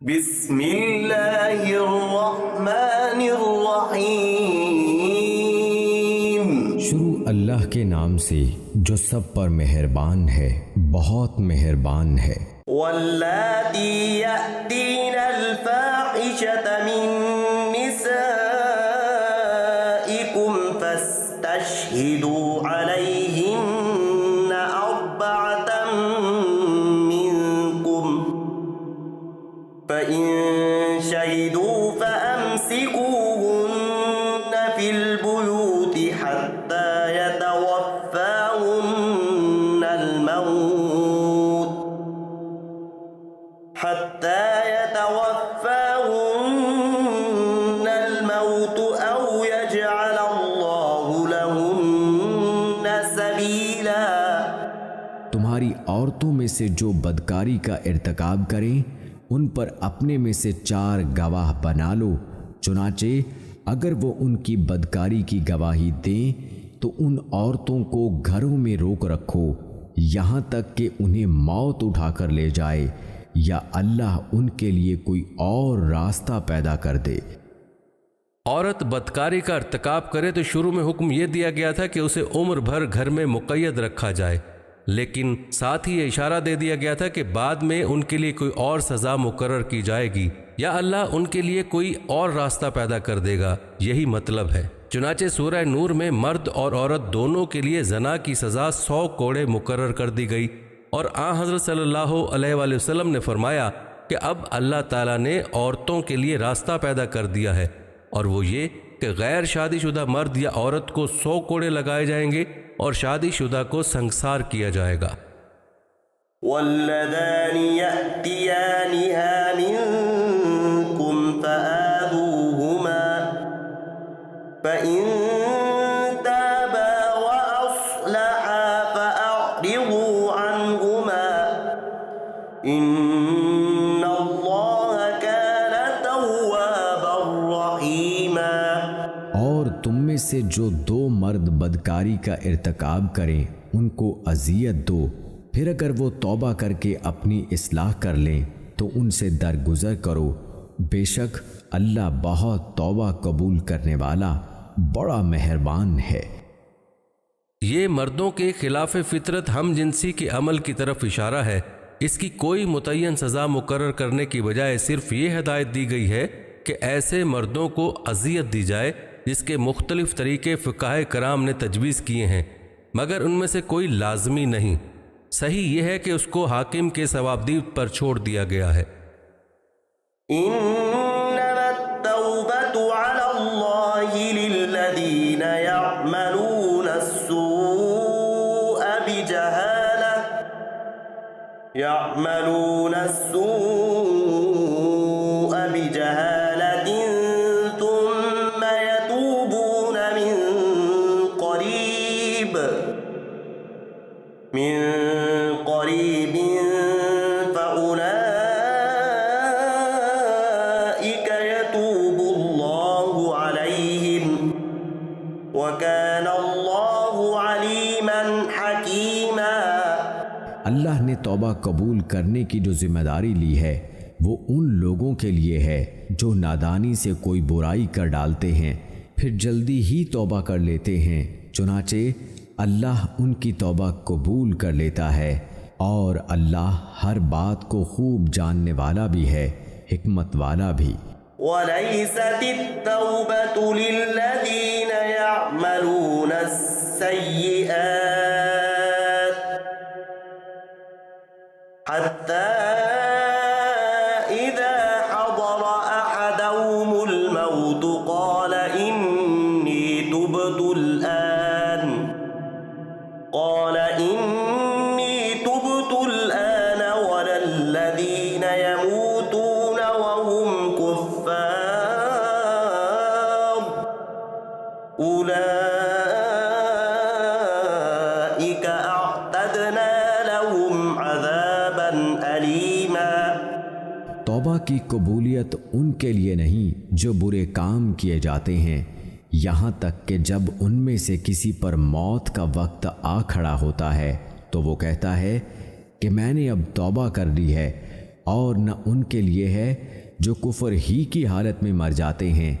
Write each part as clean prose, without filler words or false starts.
بسم اللہ الرحمن الرحیم۔ شروع اللہ کے نام سے جو سب پر مہربان ہے، بہت مہربان ہے۔ واللاتی یأتین الفاحشۃ من نسائکم فاستشہدوا علیہن اربعۃ منکم فإن شہدوا فأمسکوہن فی البیوت حتی یتوفاہن الموت أو يجعل الله لهن سبيلا۔ تمہاری عورتوں میں سے جو بدکاری کا ارتکاب کریں ان پر اپنے میں سے 4 گواہ بنا لو، چنانچہ اگر وہ ان کی بدکاری کی گواہی دیں تو ان عورتوں کو گھروں میں روک رکھو یہاں تک کہ انہیں موت اٹھا کر لے جائے یا اللہ ان کے لیے کوئی اور راستہ پیدا کر دے۔ عورت بدکاری کا ارتکاب کرے تو شروع میں حکم یہ دیا گیا تھا کہ اسے عمر بھر گھر میں مقید رکھا جائے، لیکن ساتھ ہی یہ اشارہ دے دیا گیا تھا کہ بعد میں ان کے لیے کوئی اور سزا مقرر کی جائے گی یا اللہ ان کے لیے کوئی اور راستہ پیدا کر دے گا، یہی مطلب ہے۔ چنانچہ سورہ نور میں مرد اور عورت دونوں کے لیے زنا کی سزا 100 کوڑے مقرر کر دی گئی، اور آن حضرت صلی اللہ علیہ وآلہ وسلم نے فرمایا کہ اب اللہ تعالیٰ نے عورتوں کے لیے راستہ پیدا کر دیا ہے، اور وہ یہ کہ غیر شادی شدہ مرد یا عورت کو 100 کوڑے لگائے جائیں گے اور شادی شدہ کو سنگسار کیا جائے گا۔ واللذان یأتیانها منکم فآذوہما فإن تابا وأصلحا فأعرضوا عنہما ان اللہ کان توابا رحیما۔ اور تم میں سے جو 2 مرد بدکاری کا ارتکاب کریں ان کو اذیت دو، پھر اگر وہ توبہ کر کے اپنی اصلاح کر لیں تو ان سے درگزر کرو، بے شک اللہ بہت توبہ قبول کرنے والا بڑا مہربان ہے۔ یہ مردوں کے خلاف فطرت ہم جنسی کے عمل کی طرف اشارہ ہے۔ اس کی کوئی متعین سزا مقرر کرنے کی بجائے صرف یہ ہدایت دی گئی ہے کہ ایسے مردوں کو اذیت دی جائے جس کے مختلف طریقے فقہاء کرام نے تجویز کیے ہیں، مگر ان میں سے کوئی لازمی نہیں۔ صحیح یہ ہے کہ اس کو حاکم کے ثوابدید پر چھوڑ دیا گیا ہے۔ انما التوبة على الله للذين يعملون السوء بجهالة ثم يتوبون من قريب فأولئك يتوب الله عليهم وكان الله عليما حكيما۔ اللہ نے توبہ قبول کرنے کی جو ذمہ داری لی ہے وہ ان لوگوں کے لیے ہے جو نادانی سے کوئی برائی کر ڈالتے ہیں پھر جلدی ہی توبہ کر لیتے ہیں، چنانچہ اللہ ان کی توبہ قبول کر لیتا ہے، اور اللہ ہر بات کو خوب جاننے والا بھی ہے، حکمت والا بھی۔ وَلَيْسَتِ التَّوْبَةُ لِلَّذِينَ يَعْمَلُونَ السَّيِّئَاتِ حَتَّى إِذَا حَضَرَ أَحَدَهُمُ الْمَوْتُ قَالَ إِنِّي تُبْتُ الْآنَ وَلَا الَّذِينَ يَمُوتُونَ وَهُمْ كُفَّارٌ أُولَئِكَ أَعْتَدْنَا لَهُمْ عَذَابًا أَلِيمًا۔ توبہ کی قبولیت ان کے لیے نہیں جو برے کام کیے جاتے ہیں، یہاں تک کہ جب ان میں سے کسی پر موت کا وقت آ کھڑا ہوتا ہے تو وہ کہتا ہے کہ میں نے اب توبہ کر لی ہے، اور نہ ان کے لیے ہے جو کفر ہی کی حالت میں مر جاتے ہیں۔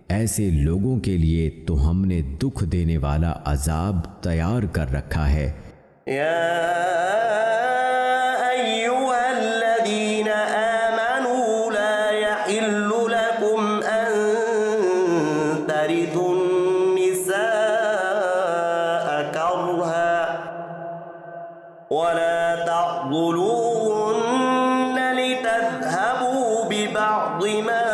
ایسے لوگوں کے لیے تو ہم نے دکھ دینے والا عذاب تیار کر رکھا ہے۔ ولا تعضلوهن لتذهبوا ببعض ما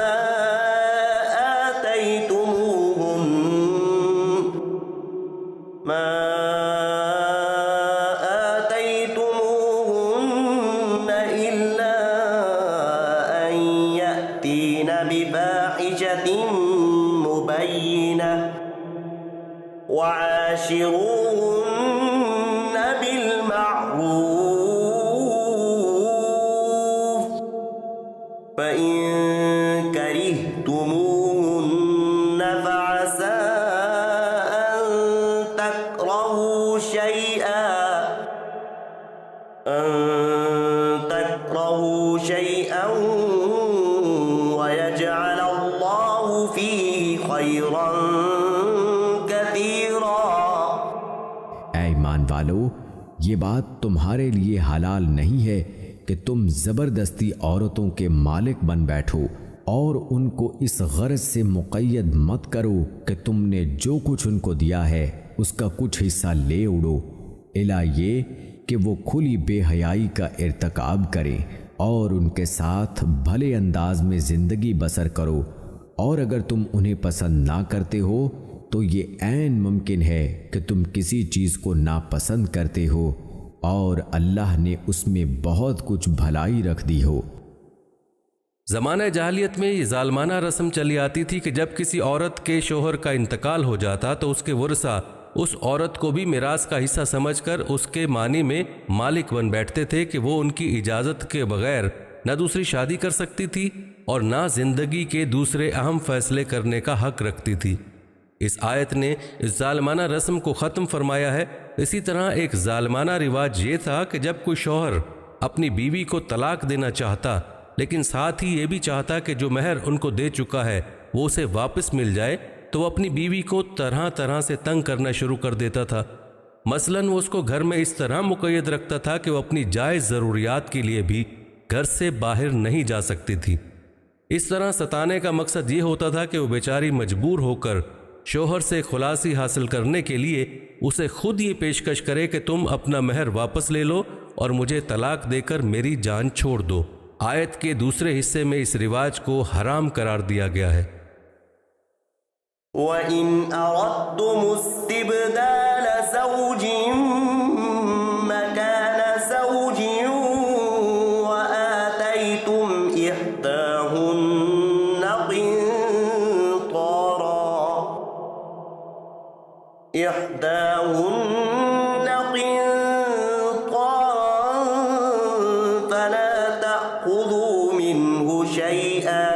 آتيتموهن إلا أن يأتين بفاحشة مبينة وعاشروهن بالمعروف فإن كرهتموهن فعسى أن تكرهوا شيئا ويجعل الله فيه خيرا كثيرا۔ اے ایمان والو، یہ بات تمہارے لیے حلال نہیں ہے کہ تم زبردستی عورتوں کے مالک بن بیٹھو، اور ان کو اس غرض سے مقید مت کرو کہ تم نے جو کچھ ان کو دیا ہے اس کا کچھ حصہ لے اڑو، الا یہ کہ وہ کھلی بے حیائی کا ارتکاب کریں اور ان کے ساتھ بھلے انداز میں زندگی بسر کرو، اور اگر تم انہیں پسند نہ کرتے ہو تو یہ عین ممکن ہے کہ تم کسی چیز کو ناپسند کرتے ہو اور اللہ نے اس میں بہت کچھ بھلائی رکھ دی ہو۔ زمانہ جاہلیت میں یہ ظالمانہ رسم چلی آتی تھی کہ جب کسی عورت کے شوہر کا انتقال ہو جاتا تو اس کے ورثہ اس عورت کو بھی میراث کا حصہ سمجھ کر اس کے معنی میں مالک بن بیٹھتے تھے کہ وہ ان کی اجازت کے بغیر نہ دوسری شادی کر سکتی تھی اور نہ زندگی کے دوسرے اہم فیصلے کرنے کا حق رکھتی تھی۔ اس آیت نے اس ظالمانہ رسم کو ختم فرمایا ہے۔ اسی طرح ایک ظالمانہ رواج یہ تھا کہ جب کوئی شوہر اپنی بیوی کو طلاق دینا چاہتا لیکن ساتھ ہی یہ بھی چاہتا کہ جو مہر ان کو دے چکا ہے وہ اسے واپس مل جائے تو وہ اپنی بیوی کو طرح طرح سے تنگ کرنا شروع کر دیتا تھا۔ مثلاً وہ اس کو گھر میں اس طرح مقید رکھتا تھا کہ وہ اپنی جائز ضروریات کے لیے بھی گھر سے باہر نہیں جا سکتی تھی۔ اس طرح ستانے کا مقصد یہ ہوتا تھا کہ وہ بیچاری مجبور ہو کر شوہر سے خلاصی حاصل کرنے کے لیے اسے خود یہ پیشکش کرے کہ تم اپنا مہر واپس لے لو اور مجھے طلاق دے کر میری جان چھوڑ دو۔ آیت کے دوسرے حصے میں اس رواج کو حرام قرار دیا گیا ہے۔ وَإِنْ أَرَدْتُمُ اسْتِبْدَالَ زَوْجٍ مَكَانَ زَوْجٍ وَآتَيْتُمْ إِحْدَاهُنَّ قِنطَارًا فَلَا تَأْخُذُوا مِنْهُ شَيْئًا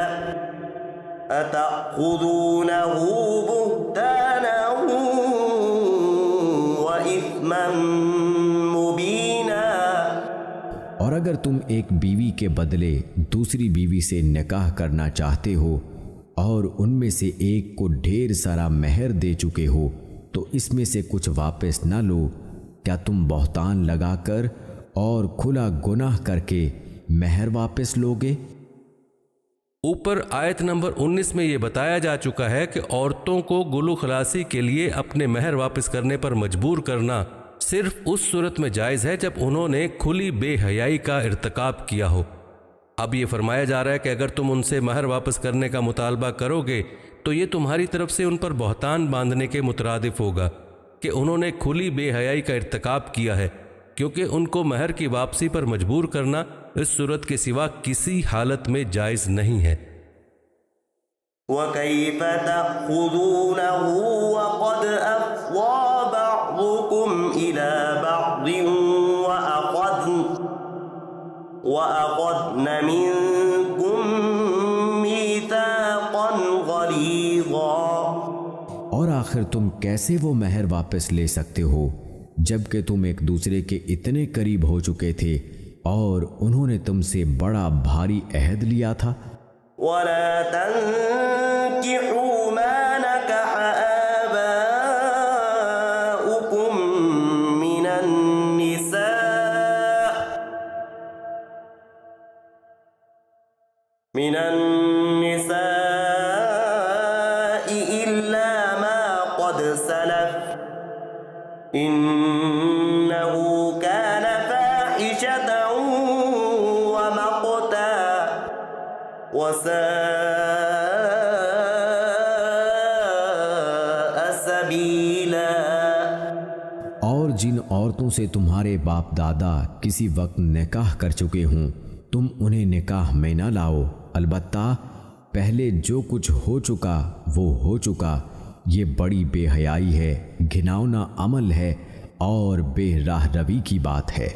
أَتَأْخُذُونَهُ بُهْتَانًا وَإِثْمًا مُبِينًا۔ اور اگر تم ایک بیوی کے بدلے دوسری بیوی سے نکاح کرنا چاہتے ہو اور ان میں سے ایک کو ڈھیر سارا مہر دے چکے ہو تو اس میں سے کچھ واپس نہ لو، کیا تم بہتان لگا کر اور کھلا گناہ کر کے مہر واپس لوگے؟ اوپر آیت نمبر 19 میں یہ بتایا جا چکا ہے کہ عورتوں کو گلو خلاصی کے لیے اپنے مہر واپس کرنے پر مجبور کرنا صرف اس صورت میں جائز ہے جب انہوں نے کھلی بے حیائی کا ارتکاب کیا ہو۔ اب یہ فرمایا جا رہا ہے کہ اگر تم ان سے مہر واپس کرنے کا مطالبہ کرو گے تو یہ تمہاری طرف سے ان پر بہتان باندھنے کے مترادف ہوگا کہ انہوں نے کھلی بے حیائی کا ارتکاب کیا ہے، کیونکہ ان کو مہر کی واپسی پر مجبور کرنا اس صورت کے سوا کسی حالت میں جائز نہیں ہے۔ وَكَيْفَ تَأْخُذُونَهُ وَقَدْ أَفْضَىٰ بَعْضُكُمْ إِلَىٰ بَعْضٍ وَأَخَذْنَ مِنكُم مِّيثَاقًا غَلِيظًا۔ اور آخر تم کیسے وہ مہر واپس لے سکتے ہو جب کہ تم ایک دوسرے کے اتنے قریب ہو چکے تھے اور انہوں نے تم سے بڑا بھاری عہد لیا تھا۔ ولا تنكحوا ما نكح آباؤكم من النساء إلا ما قد سلف إنه كان فاحشة ومقتا وساء سبيلا۔ اور جن عورتوں سے تمہارے باپ دادا کسی وقت نکاح کر چکے ہوں تم انہیں نکاح میں نہ لاؤ، البتہ پہلے جو کچھ ہو چکا وہ ہو چکا، یہ بڑی بے حیائی ہے، گھناؤنا عمل ہے اور بے راہ روی کی بات ہے۔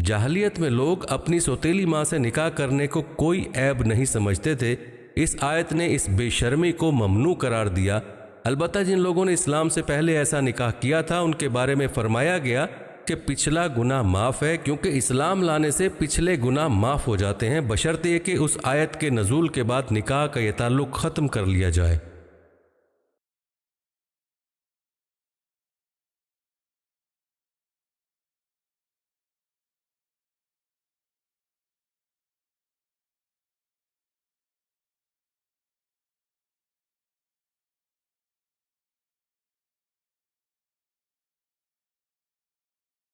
جاہلیت میں لوگ اپنی سوتیلی ماں سے نکاح کرنے کو کوئی عیب نہیں سمجھتے تھے۔ اس آیت نے اس بے شرمی کو ممنوع قرار دیا۔ البتہ جن لوگوں نے اسلام سے پہلے ایسا نکاح کیا تھا ان کے بارے میں فرمایا گیا کہ پچھلا گناہ معاف ہے، کیونکہ اسلام لانے سے پچھلے گناہ معاف ہو جاتے ہیں، بشرط یہ کہ اس آیت کے نزول کے بعد نکاح کا یہ تعلق ختم کر لیا جائے۔